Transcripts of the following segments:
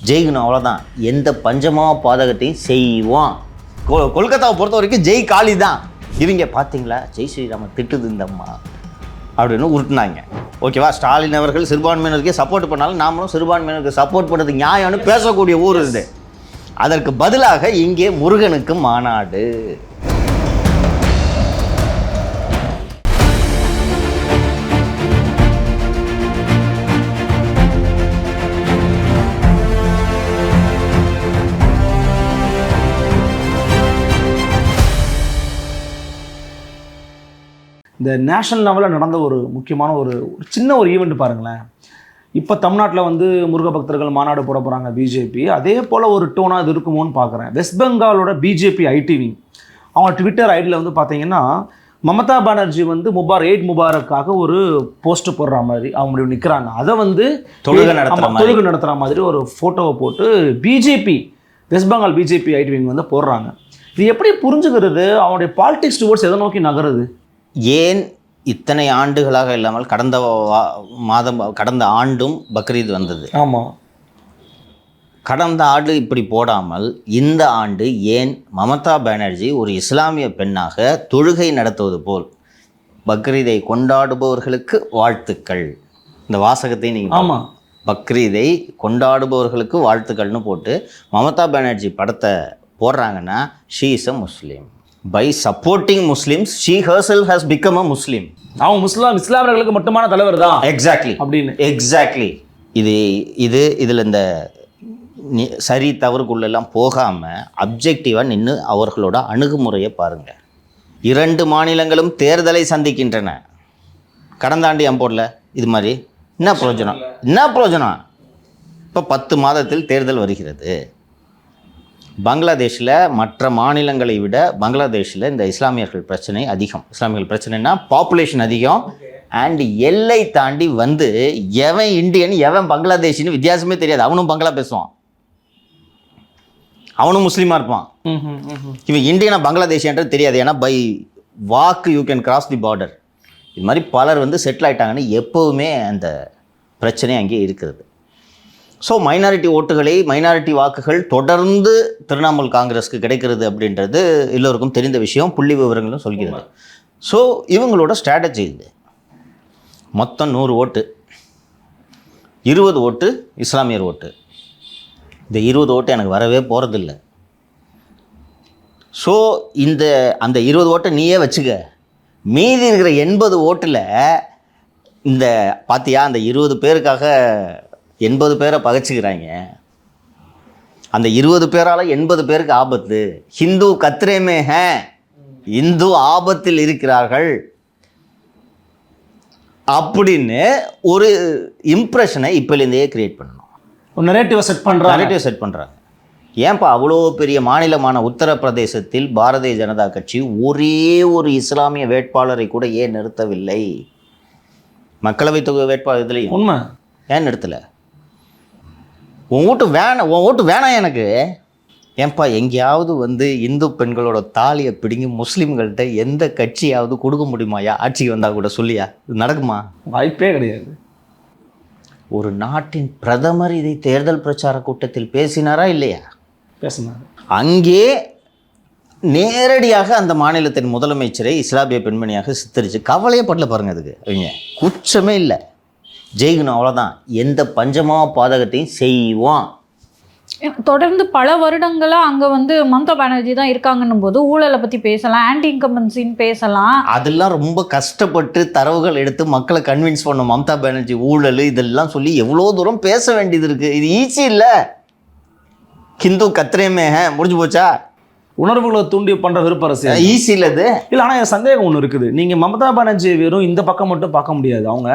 ஜெயிக்கணும், அவ்வளோதான். எந்த பஞ்சமா பாதகத்தையும் செய்வோம். கொல்கத்தாவை பொறுத்த வரைக்கும் ஜெய் காளி தான். இவங்க பார்த்தீங்களா ஜெய் ஸ்ரீராம திட்டுது இந்த அம்மா அப்படின்னு உருட்டுனாங்க. ஓகேவா, ஸ்டாலின் அவர்கள் சிறுபான்மையினருக்கே சப்போர்ட் பண்ணாலும் நாமளும் சிறுபான்மையினருக்கு சப்போர்ட் பண்ணுறது நியாயம்னு பேசக்கூடிய ஊர் இது. அதற்கு பதிலாக இங்கே முருகனுக்கு மாநாடு. இந்த நேஷனல் லெவலில் நடந்த ஒரு முக்கியமான ஒரு சின்ன ஒரு ஈவெண்ட் பாருங்களேன். இப்போ தமிழ்நாட்டில் வந்து முருக பக்தர்கள் மாநாடு போட போகிறாங்க பிஜேபி. அதே போல் ஒரு டோனாக இது இருக்குமோன்னு பார்க்குறேன். வெஸ்ட் பெங்காலோட பிஜேபி ஐடிவி அவங்க ட்விட்டர் ஐடியில் வந்து பார்த்தீங்கன்னா மமதா பானர்ஜி வந்து ஈத் முபாரக்காக ஒரு போஸ்ட் போடுற மாதிரி அவங்க நிற்கிறாங்க. அதை வந்து தொழுகை நடத்துகிற மாதிரி ஒரு ஃபோட்டோவை போட்டு BJP west Bengal BJP ITV வந்து போடுறாங்க. இது எப்படி புரிஞ்சுக்கிறது? அவனுடைய பாலிடிக்ஸ் டுவர்ட்ஸ் எதை நோக்கி நகருது? ஏன் இத்தனை ஆண்டுகளாக இல்லாமல் கடந்த ஆண்டும் பக்ரீத் வந்தது. ஆமாம், கடந்த ஆண்டு இப்படி போடாமல் இந்த ஆண்டு ஏன் மமதா பானர்ஜி ஒரு இஸ்லாமிய பெண்ணாக தொழுகை நடத்துவது போல் பக்ரீதை கொண்டாடுபவர்களுக்கு வாழ்த்துக்கள், இந்த வாசகத்தை நீங்கள் ஆமாம் பக்ரீதை கொண்டாடுபவர்களுக்கு வாழ்த்துக்கள்னு போட்டு மமதா பானர்ஜி படத்தை போடுறாங்கன்னா she is a Muslim. By supporting Muslims, she herself has become a Muslim. அவன் இஸ்லாமியர்களுக்கு மட்டுமான தலைவர் தான். எக்ஸாக்ட்லி அப்படின்னு எக்ஸாக்ட்லி. இதில் இந்த சரி தவறுக்குள்ளெல்லாம் போகாமல் அப்ஜெக்டிவாக நின்று அவர்களோட அணுகுமுறையை பாருங்கள். 2 மாநிலங்களும் தேர்தலை சந்திக்கின்றன. கடந்த ஆண்டு என் போடல இது மாதிரி என்ன பிரயோஜனம்? இப்போ 10 மாதத்தில் தேர்தல் வருகிறது. பங்களாதேஷில் மற்ற மாநிலங்களை விட பங்களாதேஷில் இந்த இஸ்லாமியர்கள் பிரச்சனை அதிகம். இஸ்லாமியர்கள் பிரச்சனைனா பாப்புலேஷன் அதிகம். அண்ட் எல்லை தாண்டி வந்து எவன் இந்தியன் எவன் பங்களாதேஷின்னு வித்தியாசமே தெரியாது. அவனும் பங்களா பேசுவான், அவனும் முஸ்லீமாக இருப்பான். இவன் இந்தியனா பங்களாதேஷின்றது தெரியாது. ஏன்னா by walk you can cross the border. இது மாதிரி பலர் வந்து செட்டில் ஆகிட்டாங்கன்னு எப்போவுமே அந்த பிரச்சனை அங்கே இருக்கிறது. ஸோ மைனாரிட்டி வாக்குகள் தொடர்ந்து திரிணாமுல் காங்கிரஸ்க்கு கிடைக்கிறது அப்படின்றது எல்லோருக்கும் தெரிந்த விஷயம், புள்ளி விவரங்களும் சொல்கிறது. ஸோ இவங்களோட ஸ்ட்ராட்டஜி இது. மொத்தம் 100 ஓட்டு, 20 ஓட்டு இஸ்லாமியர் ஓட்டு. இந்த 20 ஓட்டு எனக்கு வரவே போகிறதில்ல. ஸோ அந்த 20 ஓட்டை நீயே வச்சுக்க. மீதி இருக்கிற 80 ஓட்டில் இந்த பார்த்தியா அந்த 20 பேருக்காக 80 பேரை பகைச்சிக்கிறாங்க. அந்த 20 பேரால் 80 பேருக்கு ஆபத்து. ஹிந்து கத்ரேமே ஹே, இந்து ஆபத்தில் இருக்கிறார்கள் அப்படின்னு ஒரு இம்ப்ரெஷனை இப்போலேருந்தே கிரியேட் பண்ணணும். ஒரு நரேட்டிவ் செட் பண்ணுறாங்க. ஏன்ப்பா அவ்வளோ பெரிய மாநிலமான உத்தரப்பிரதேசத்தில் பாரதிய ஜனதா கட்சி ஒரே ஒரு இஸ்லாமிய வேட்பாளரை கூட ஏன் நிறுத்தவில்லை? மக்களவை தொகுதி வேட்பாளர் இதுலேயும் உண்மை ஏன் நிறுத்தலை? உன் ஓட்டு வேணாம் எனக்கு. ஏன்பா எங்கேயாவது வந்து இந்து பெண்களோட தாலியை பிடிங்கி முஸ்லீம்கள்கிட்ட எந்த கட்சியாவது கொடுக்க முடியுமாயா? ஆட்சிக்கு வந்தால் கூட சொல்லியா? இது நடக்குமா? வாய்ப்பே கிடையாது. ஒரு நாட்டின் பிரதமர் இதை தேர்தல் பிரச்சார கூட்டத்தில் பேசினாரா இல்லையா? பேசினார். அங்கே நேரடியாக அந்த மாநிலத்தின் முதலமைச்சரை இஸ்லாமிய பெண்மணியாக சித்தரித்து கவலையே படல பாருங்க. அதுக்கு அவங்க குற்றமே இல்லை. ஜெயிக்கணும், அவ்வளோதான். எந்த பஞ்சமா பாதகத்தையும் செய்வோம். தொடர்ந்து பல வருடங்களாக அங்கே வந்து மம்தா பானர்ஜி தான் இருக்காங்கன்னும் போது ஊழலை பற்றி பேசலாம், ஆன்டி இன்கம்பன்சின்னு பேசலாம். அதெல்லாம் ரொம்ப கஷ்டப்பட்டு தரவுகள் எடுத்து மக்களை கன்வின்ஸ் பண்ணும். மம்தா பானர்ஜி ஊழல் இதெல்லாம் சொல்லி எவ்வளோ தூரம் பேச வேண்டியது இருக்குது. இது ஈஸி இல்லை. ஹிந்து கத்ரேமே முடிஞ்சு போச்சா? உணர்வுகளை தூண்டி பண்ணுற விருப்ப அரசியல் ஈஸி இல்லை அது. இல்லை, ஆனால் என் சந்தேகம் ஒன்று இருக்குது. நீங்கள் மமதா பானர்ஜி வெறும் இந்த பக்கம் மட்டும் பார்க்க முடியாது. அவங்க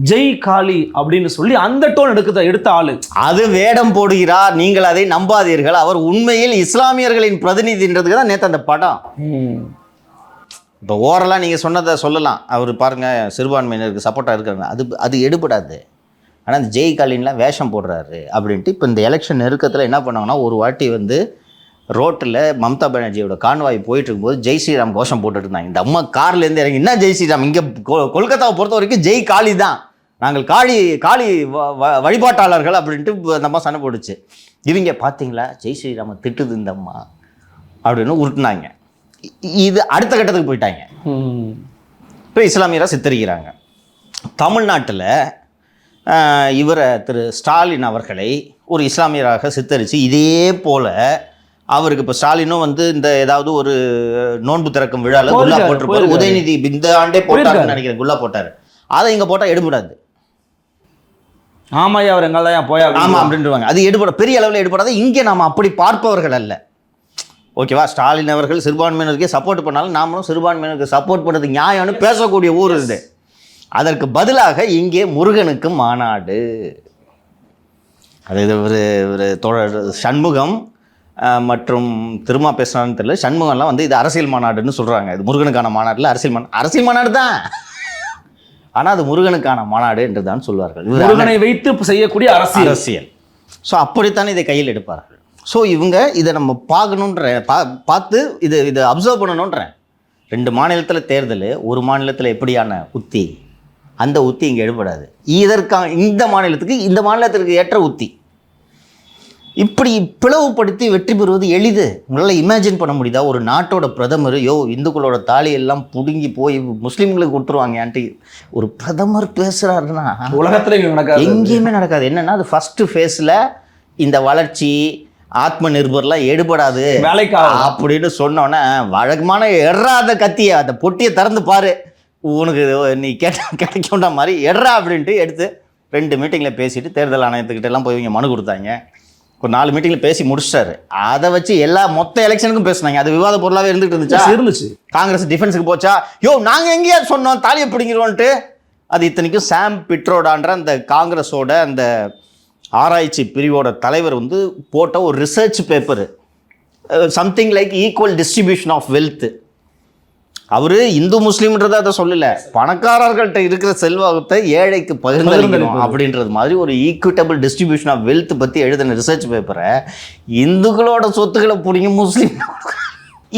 ஜெய் காளி அப்படின்னு சொல்லி அந்த டோன் எடுத்த ஆளு. அது வேடம் போடுகிறார், நீங்கள் அதை நம்பாதீர்கள். அவர் உண்மையில் இஸ்லாமியர்களின் பிரதிநிதின்றதுக்கு தான் நேற்று அந்த படம். இப்போ ஓரலாக நீங்கள் சொன்னதை சொல்லலாம். அவர் பாருங்கள் சிறுபான்மையினருக்கு சப்போர்ட்டாக இருக்கிறாங்க, அது எடுபடாது. ஆனால் அந்த ஜெய் காளின்லாம் வேஷம் போடுறாரு அப்படின்ட்டு இப்போ இந்த எலெக்ஷன் நெருக்கத்தில் என்ன பண்ணாங்கன்னா, ஒரு வாட்டி வந்து ரோட்டில் மம்தா பானர்ஜியோட கான்வாய் போயிட்டு இருக்கும்போது ஜெய் ஸ்ரீராம் கோஷம் போட்டுட்டு இருந்தாங்க. இந்த அம்மா கார்லேருந்து இறங்கி என்ன ஜெய் ஸ்ரீராம், இங்கே கொல்கத்தாவை பொறுத்த வரைக்கும் ஜெய் காளி தான் நாங்கள் காளி காளி வழிபாட்டாளர்கள் அப்படின்ட்டு அந்த அம்மா சண்டை போட்டுச்சு. இவங்க பார்த்தீங்களா ஜெய் ஸ்ரீராம திட்டுது இந்த அம்மா அப்படின்னு உருட்டுனாங்க. இது அடுத்த கட்டத்துக்கு போயிட்டாங்க. இப்போ இஸ்லாமியராக சித்தரிக்கிறாங்க. தமிழ்நாட்டில் இவரை திரு ஸ்டாலின் அவர்களை ஒரு இஸ்லாமியராக சித்தரித்து இதே போல் அவருக்கு இப்போ ஸ்டாலினும் வந்து இந்த ஏதாவது ஒரு நோன்பு திறக்கும் விழாவில் குல்லா போட்டிருப்பாரு. உதயநிதி இந்த ஆண்டே போட்டாருன்னு நினைக்கிறேன், குல்லா போட்டார். அதை இங்கே போட்டால் எடுபடாது. ஆமாம், அவர் எங்கள்தான் போயா ஆமாம் அப்படின்ட்டுருவாங்க. அது எடுபட பெரிய அளவில் எடுபடாது. இங்கே நாம் அப்படி பார்ப்பவர்கள் அல்ல. ஓகேவா? ஸ்டாலின் அவர்கள் சிறுபான்மையினருக்கே சப்போர்ட் பண்ணாலும் நாமளும் சிறுபான்மையினருக்கு சப்போர்ட் பண்ணுறது நியாயம்னு பேசக்கூடிய ஊர் இது. அதற்கு பதிலாக இங்கே முருகனுக்கு மாநாடு. அது ஒரு ஒரு தோழர் சண்முகம் மற்றும் திரும்ப பேசுனான்னு தெரியல, சண்முகம்லாம் வந்து இது அரசியல் மாநாடுன்னு சொல்கிறாங்க. இது முருகனுக்கான மாநாட்டில் அரசியல் மாநாடு தான், ஆனால் அது முருகனுக்கான மாநாடு என்று தான் சொல்வார்கள். முருகனை வைத்து செய்யக்கூடிய அரசியல். ஸோ அப்படித்தான் இதை கையில் எடுப்பார்கள். ஸோ இவங்க இதை நம்ம பார்க்கணுன்ற பார்த்து இதை அப்சர்வ் பண்ணணுன்றேன். 2 மாநிலத்தில் தேர்தல், ஒரு மாநிலத்தில் எப்படியான உத்தி, அந்த உத்தி இங்கே எடுபடாது. இந்த மாநிலத்திற்கு ஏற்ற உத்தி இப்படி பிளவுபடுத்தி வெற்றி பெறுவது எளிது. உங்களால் இமேஜின் பண்ண முடியுதா? ஒரு நாட்டோட பிரதமர் இந்துக்களோட தாலியெல்லாம் பிடுங்கி போய் முஸ்லீம்களுக்கு கொடுத்துருவாங்க ஒரு பிரதமர் பேசுகிறாருன்னா உலகத்தில் நடக்காது, எங்கேயுமே நடக்காது. என்னென்னா அது ஃபஸ்ட்டு ஃபேஸில் இந்த வளர்ச்சி ஆத்ம நிர்பர்லாம் எடுபடாது அப்படின்னு சொன்னோன்னே வழக்கமான எறாத கத்தியை அந்த பொட்டியை திறந்து பாரு, உனக்கு நீ கிடைக்கும்ன்ற மாதிரி எட்ரா அப்படின்ட்டு எடுத்து 2 மீட்டிங்கில் பேசிட்டு தேர்தல் ஆணையத்துக்கிட்ட எல்லாம் போய் இவங்க மனு கொடுத்தாங்க. ஒரு 4 மீட்டிங்கில் பேசி முடிச்சிட்டாரு. அதை வச்சு மொத்த எலெக்ஷனுக்கும் பேசினாங்க. அது விவாத பொருளாகவே இருந்துச்சு. காங்கிரஸ் டிஃபென்ஸுக்கு போச்சா, நாங்கள் எங்கேயா சொன்னோம் தாலியை பிடிங்கிறோன்ட்டு. அது இத்தனைக்கும் சாம் பிட்ரோடான்ற அந்த காங்கிரஸோட அந்த ஆராய்ச்சி பிரிவோட தலைவர் வந்து போட்ட ஒரு research paper, something like equal distribution of wealth. அவர் இந்து முஸ்லீம்ன்றதை அதை சொல்லலை, பணக்காரர்கள்ட்ட இருக்கிற செல்வத்தை ஏழைக்கு பகிர்ந்தளிக்கணும் அப்படின்றது மாதிரி ஒரு ஈக்விட்டபிள் டிஸ்ட்ரிபியூஷன் ஆஃப் வெல்த் பற்றி எழுதின ரிசர்ச் பேப்பரை இந்துக்களோட சொத்துக்களை பிடிங்க முஸ்லீம்.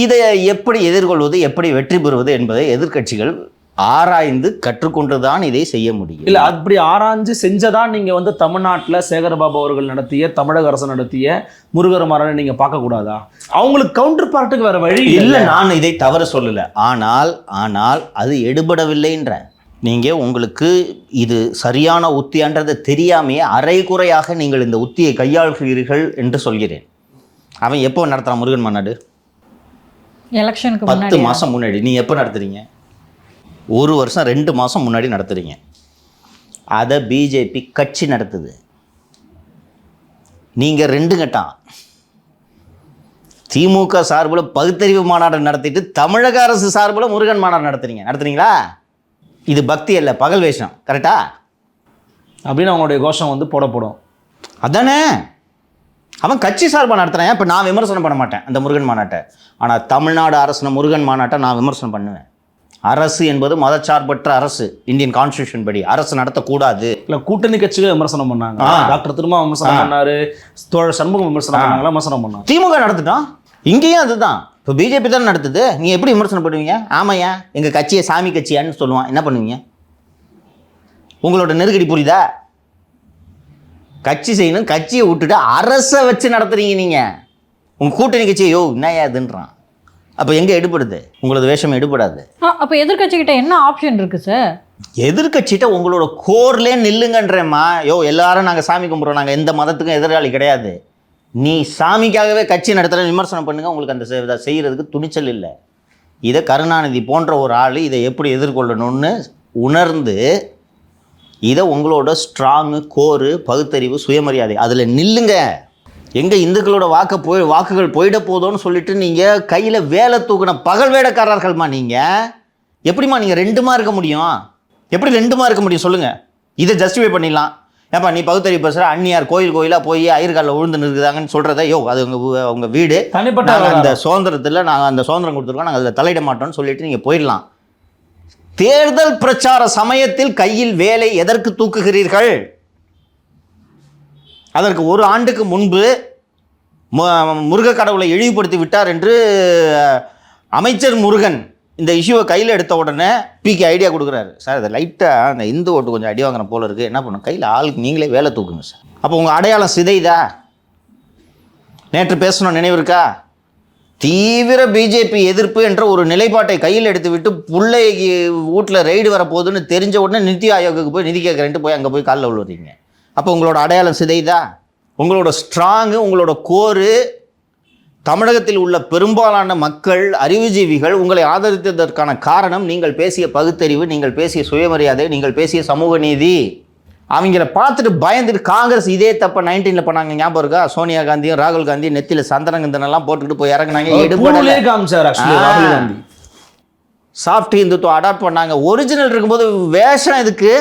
இதை எப்படி எதிர்கொள்வது, எப்படி வெற்றி பெறுவது என்பதை எதிர்க்கட்சிகள் ஆராய்ந்து கற்றுக்கொண்டுதான் இதை செய்ய முடியும். இல்லை, அப்படி ஆராய்ஞ்சு செஞ்சதான் நீங்கள் வந்து தமிழ்நாட்டில் சேகரபாபு அவர்கள் நடத்திய, தமிழக அரசு நடத்திய முருகர் மாநாடு நீங்கள் பார்க்கக்கூடாதா? அவங்களுக்கு கவுண்டர் பார்ட்டுக்கு வேறு வழி இல்லை. நான் இதை தவறு சொல்லலை, ஆனால் அது எடுபடவில்லைன்ற. நீங்கள் உங்களுக்கு இது சரியான உத்தியான்றதை தெரியாமையே அரைகுறையாக நீங்கள் இந்த உத்தியை கையாளுகிறீர்கள் என்று சொல்கிறேன். அவன் எப்போ நடத்துகிறான் முருகன் மாநாடு? எலெக்ஷனுக்கு 10 மாதம் முன்னாடி. நீங்கள் எப்போ நடத்துறீங்க? 1 வருஷம் 2 மாதம் முன்னாடி நடத்துறீங்க. அதை பிஜேபி கட்சி நடத்துது. நீங்கள் 2 கட்டம் திமுக சார்பில் பகுத்தறிவு மாநாடு நடத்திட்டு தமிழக அரசு சார்பில் முருகன் மாநாடு நடத்துறீங்களா? இது பக்தி அல்ல, பகல் வேஷம். கரெக்டா? அப்படின்னு அவங்களுடைய கோஷம் வந்து போடப்படும். அதானே அவன் கட்சி சார்பாக நடத்துகிறேன். இப்போ நான் விமர்சனம் பண்ண மாட்டேன் அந்த முருகன் மாநாட்டை. ஆனால் தமிழ்நாடு அரசு முருகன் மாநாட்டை நான் விமர்சனம் பண்ணுவேன். அரசு என்பது மதச்சார்பற்ற அரசு. இந்தியன் கான்ஸ்டியூஷன் படி அரசு நடத்தக்கூடாது. இல்லை, கூட்டணி கட்சிகள் விமர்சனம் பண்ணாங்க. டாக்டர் திரும்ப விமர்சனம் பண்ணாரு, தோழர் சண்முகம் விமர்சனம் பண்ணாங்களா? விமர்சனம் பண்ணாங்க. திமுக நடத்திட்டோம், இங்கேயும் அதுதான். இப்போ பிஜேபி தான் நடத்துது. நீங்கள் எப்படி விமர்சனம் பண்ணுவீங்க? ஆமாய்யா எங்கள் கட்சியை சாமி கட்சியான்னு சொல்லுவான். என்ன பண்ணுவீங்க? உங்களோட நெருக்கடி புரியுதா? கட்சி செய்யணும், கட்சியை விட்டுட்டு அரசை வச்சு நடத்துறீங்க நீங்கள். உங்கள் கூட்டணி கட்சியை என்னையா இதுன்றான். அப்போ எங்கே எடுபடுது? உங்களது வேஷம் எடுபடாது. அப்போ எதிர்கட்சிக்கிட்ட என்ன ஆப்ஷன் இருக்குது சார்? எதிர்கட்சிகிட்ட உங்களோட கோர்லே நில்லுங்கன்றேம்மா. எல்லாரும் நாங்கள் சாமி கும்பிட்றோம், நாங்கள் எந்த மதத்துக்கும் எதிராளி கிடையாது. நீ சாமிக்காகவே கட்சி நடத்துகிற விமர்சனம் பண்ணுங்கள். உங்களுக்கு அந்த செய்கிறதுக்கு துணிச்சல் இல்லை. இதை கருணாநிதி போன்ற ஒரு ஆள் இதை எப்படி எதிர்கொள்ளணும்னு உணர்ந்து இதை உங்களோட ஸ்ட்ராங்கு, கோரு, பகுத்தறிவு, சுயமரியாதை அதில் நில்லுங்க. எங்கே இந்துக்களோட வாக்குகள் போயிட போதோன்னு சொல்லிட்டு நீங்கள் கையில் வேலை தூக்கின பகல் வேடக்காரர்கள்மா. நீங்கள் எப்படிம்மா நீங்கள் 2மா இருக்க முடியும்? எப்படி 2மா இருக்க முடியும் சொல்லுங்கள்? இதை ஜஸ்டிஃபை பண்ணிடலாம். ஏப்பா நீ பகுத்தறிவு பேசுகிற, அந்நியார் கோயிலாக போய் ஐயர்காலில் விழுந்து நிற்குதாங்கன்னு சொல்கிறத அது உங்கள் வீடு, தனிப்பட்ட அந்த சுதந்திரத்தில் நாங்கள் அந்த சுதந்திரம் கொடுத்துருக்கோம், நாங்கள் அதில் தலையிட மாட்டோம்னு சொல்லிட்டு நீங்கள் போயிடலாம். தேர்தல் பிரச்சார சமயத்தில் கையில் வேலை எதற்கு தூக்குகிறீர்கள்? அதற்கு 1 ஆண்டுக்கு முன்பு முருக கடவுளை இழிவுபடுத்தி விட்டார் என்று அமைச்சர் முருகன் இந்த இஷ்யூவை கையில் எடுத்த உடனே பிக்கு ஐடியா கொடுக்குறாரு. சார் அதை லைட்டாக அந்த இந்து ஓட்டு கொஞ்சம் அடி வாங்குற போல இருக்குது, என்ன பண்ணும், கையில் ஆளுக்கு நீங்களே வேலை தூக்குங்க சார். அப்போ உங்கள் அடையாளம் சிதைதா? நேற்று பேசணும் நினைவு இருக்கா? தீவிர பிஜேபி எதிர்ப்பு என்ற ஒரு நிலைப்பாட்டை கையில் எடுத்து விட்டு பிள்ளை வீட்டில் ரெய்டு வரப்போகுதுன்னு தெரிஞ்ச உடனே நிதி ஆயோக்கு போய் நிதி கேட்குறேன்ட்டு போய் அங்கே போய் காலில் விழுறீங்க. அப்போ உங்களோட அடையாளம் சிதைதா? உங்களோட ஸ்ட்ராங்கு, உங்களோட கோரு, தமிழகத்தில் உள்ள பெரும்பாலான மக்கள், அறிவுஜீவிகள் உங்களை ஆதரித்ததற்கான காரணம் நீங்கள் பேசிய பகுத்தறிவு, நீங்கள் பேசிய சுயமரியாதை, நீங்கள் பேசிய சமூக நீதி. அவங்கள பார்த்துட்டு பயந்துட்டு காங்கிரஸ் இதே தப்ப 19ல் பண்ணாங்க, ஞாபகம் இருக்கா? சோனியா காந்தியும் ராகுல் காந்தியும் நெத்தியில் சந்தனங்கந்தனெல்லாம் போட்டுக்கிட்டு போய் இறங்கினாங்க. சாஃப்ட் இந்துத்துவம் அடாப்ட் பண்ணாங்க. ஒரிஜினல் இருக்கும்போது வேஷம் எதுக்கு?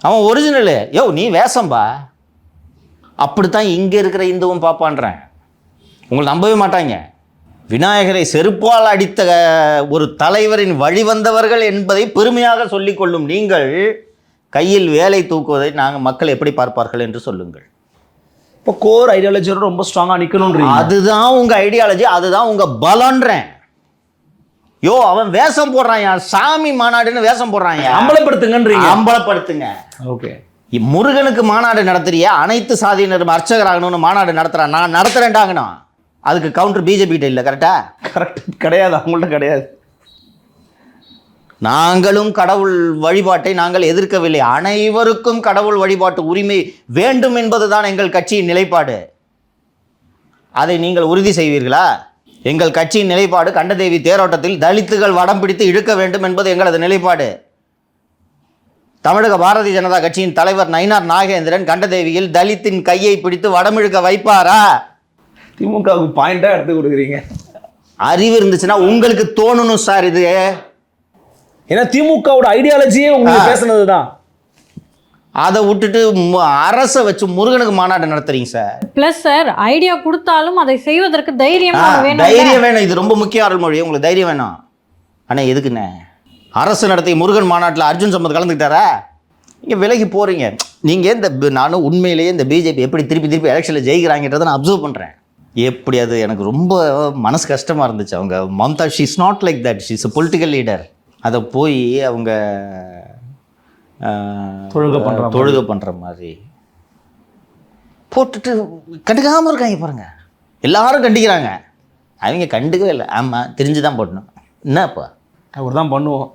அவன் ஒரிஜினலு, யோ நீ வேஷம்பா. அப்படித்தான் இங்கே இருக்கிற இந்துவும் பாப்பான்றேன். உங்களை நம்பவே மாட்டாங்க. விநாயகரை செருப்பால் அடித்த ஒரு தலைவரின் வழிவந்தவர்கள் என்பதை பெருமையாக சொல்லிக்கொள்ளும் நீங்கள் கையில் வேலை தூக்குவதை நாங்கள் மக்கள் எப்படி பார்ப்பார்கள் என்று சொல்லுங்கள். இப்போ கோர் ஐடியாலஜியோட ரொம்ப ஸ்ட்ராங்காக நிற்கணுன்றீங்க. அதுதான் உங்கள் ஐடியாலஜி, அதுதான் உங்கள் பலன்றேன். யோ அவன் வேஷம் போடுறான், சாமி மாநாடுன்னு வேஷம் போடுறான், அம்பலப்படுத்துங்கன்றீங்க. அம்பலப்படுத்துங்க. ஓகே, முருகனுக்கு மாநாடு நடத்துறியா? அனைத்து சாதியினரும் அர்ச்சகராகணும்னு மாநாடு நடத்துகிறான், நான் நடத்துகிறேன்டாங்கண்ணா. அதுக்கு கவுண்டர் பிஜேபி கிட்ட இல்லை. கரெக்ட் கிடையாது, அவங்கள்ட்ட கிடையாது. நாங்களும் கடவுள் வழிபாட்டை நாங்கள் எதிர்க்கவில்லை. அனைவருக்கும் கடவுள் வழிபாட்டு உரிமை வேண்டும் என்பதுதான் எங்கள் கட்சியின் நிலைப்பாடு. அதை நீங்கள் உறுதி செய்வீர்களா? எங்கள் கட்சியின் நிலைப்பாடு கண்டதேவி தேரோட்டத்தில் தலித்துகள் வடம் பிடித்து இழுக்க வேண்டும் என்பது எங்களது நிலைப்பாடு. தமிழக பாரதிய ஜனதா கட்சியின் தலைவர் நயினார் நாகேந்திரன் கண்டதேவியில் தலித்தின் கையை பிடித்து வடமிழுக்க வைப்பாரா? திமுகவுக்கு பாயிண்டா எடுத்து கொடுக்குறீங்க. அறிவு இருந்துச்சுன்னா உங்களுக்கு தோணணும் சார். இது ஏன்னா திமுகவோட ஐடியாலஜியே உங்களுக்கு பேசுனது தான். அதை விட்டுட்டு அரசை வச்சு முருகனுக்கு மாநாடு நடத்துறீங்க சார். பிளஸ் சார், ஐடியா கொடுத்தாலும் அதை செய்வதற்கு தைரியம் வேணும். தைரியம் வேணும், இது ரொம்ப முக்கியம். அருள்மொழி, உங்களுக்கு தைரியம் வேணும். ஆனால் எதுக்குண்ணே? அரசு நடத்திய முருகன் மாநாட்டில் அர்ஜுன் சம்பத் கலந்துக்கிட்டாரா? நீங்கள் விலகி போகிறீங்க. நீங்கள் நானும் உண்மையிலேயே இந்த பிஜேபி எப்படி திருப்பி எலெக்ஷனில் ஜெயிக்கிறாங்கன்றதை நான் அப்சர்வ் பண்ணுறேன். எப்படி அது எனக்கு ரொம்ப மனசு கஷ்டமாக இருந்துச்சு. அவங்க Mamata, she is not like that, she is a political leader. அதை போய் அவங்க தொழுகை பண்ணுற மாதிரி போட்டுட்டு கண்டுக்காமல் இருக்காங்க பாருங்க. எல்லாரும் கண்டிக்கிறாங்க, அவங்க கண்டுக்கவே இல்லை. ஆமாம், தெரிஞ்சு தான் போடணும். என்னப்பா அவர் தான் பண்ணுவோம்.